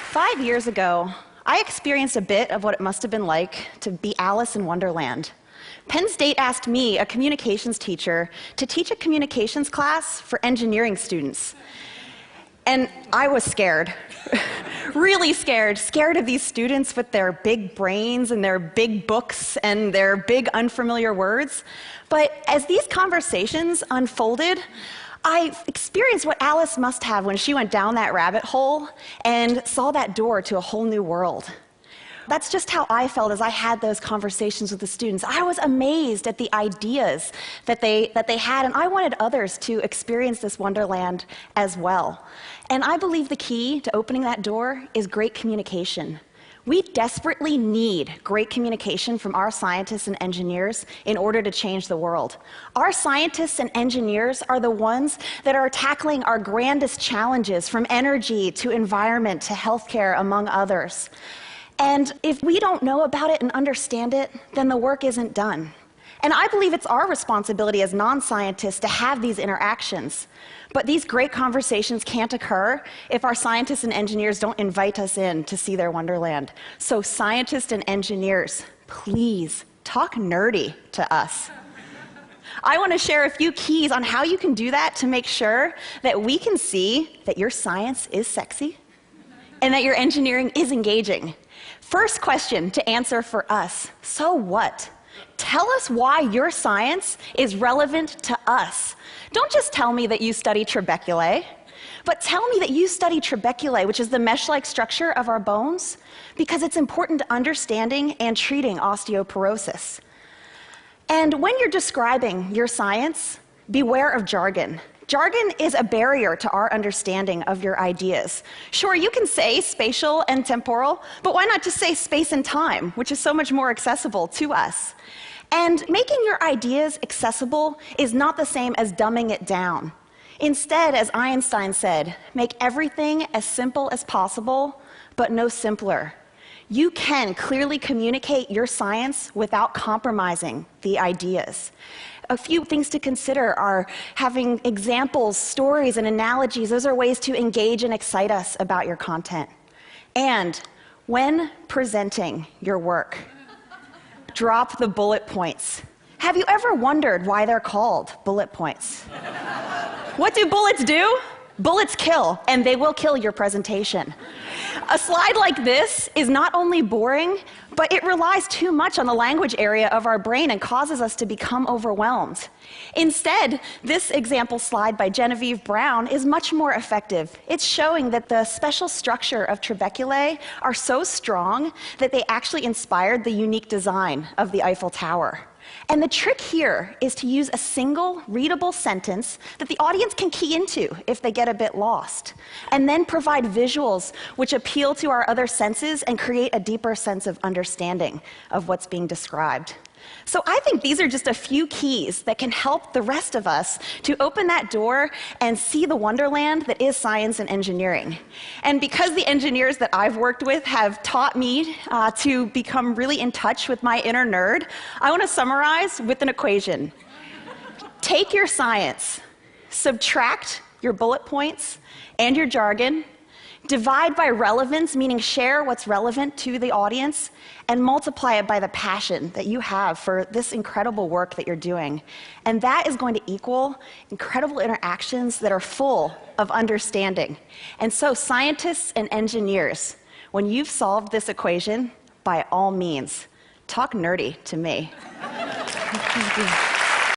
5 years ago, I experienced a bit of what it must have been like to be Alice in Wonderland. Penn State asked me, a communications teacher, to teach a communications class for engineering students. And I was scared, really scared of these students with their big brains and their big books and their big unfamiliar words. But as these conversations unfolded, I experienced what Alice must have when she went down that rabbit hole and saw that door to a whole new world. That's just how I felt as I had those conversations with the students. I was amazed at the ideas that they had, and I wanted others to experience this wonderland as well. And I believe the key to opening that door is great communication. We desperately need great communication from our scientists and engineers in order to change the world. Our scientists and engineers are the ones that are tackling our grandest challenges, from energy to environment to healthcare, among others. And if we don't know about it and understand it, then the work isn't done. And I believe it's our responsibility as non-scientists to have these interactions. But these great conversations can't occur if our scientists and engineers don't invite us in to see their wonderland. So scientists and engineers, please talk nerdy to us. I want to share a few keys on how you can do that to make sure that we can see that your science is sexy and that your engineering is engaging. First question to answer for us: so what? Tell us why your science is relevant to us. Don't just tell me that you study trabeculae, but tell me that you study trabeculae, which is the mesh-like structure of our bones, because it's important to understanding and treating osteoporosis. And when you're describing your science, beware of jargon. Jargon is a barrier to our understanding of your ideas. Sure, you can say spatial and temporal, but why not just say space and time, which is so much more accessible to us? And making your ideas accessible is not the same as dumbing it down. Instead, as Einstein said, make everything as simple as possible, but no simpler. You can clearly communicate your science without compromising the ideas. A few things to consider are having examples, stories, and analogies. Those are ways to engage and excite us about your content. And when presenting your work, drop the bullet points. Have you ever wondered why they're called bullet points? What do bullets do? Bullets kill, and they will kill your presentation. A slide like this is not only boring, but it relies too much on the language area of our brain and causes us to become overwhelmed. Instead, this example slide by Genevieve Brown is much more effective. It's showing that the special structure of trabeculae are so strong that they actually inspired the unique design of the Eiffel Tower. And the trick here is to use a single readable sentence that the audience can key into if they get a bit lost, and then provide visuals which appeal to our other senses and create a deeper sense of understanding of what's being described. So I think these are just a few keys that can help the rest of us to open that door and see the wonderland that is science and engineering. And because the engineers that I've worked with have taught me to become really in touch with my inner nerd, I want to summarize with an equation. Take your science, subtract your bullet points and your jargon, divide by relevance, meaning share what's relevant to the audience, and multiply it by the passion that you have for this incredible work that you're doing. And that is going to equal incredible interactions that are full of understanding. And so scientists and engineers, when you've solved this equation, by all means, talk nerdy to me. Thank you.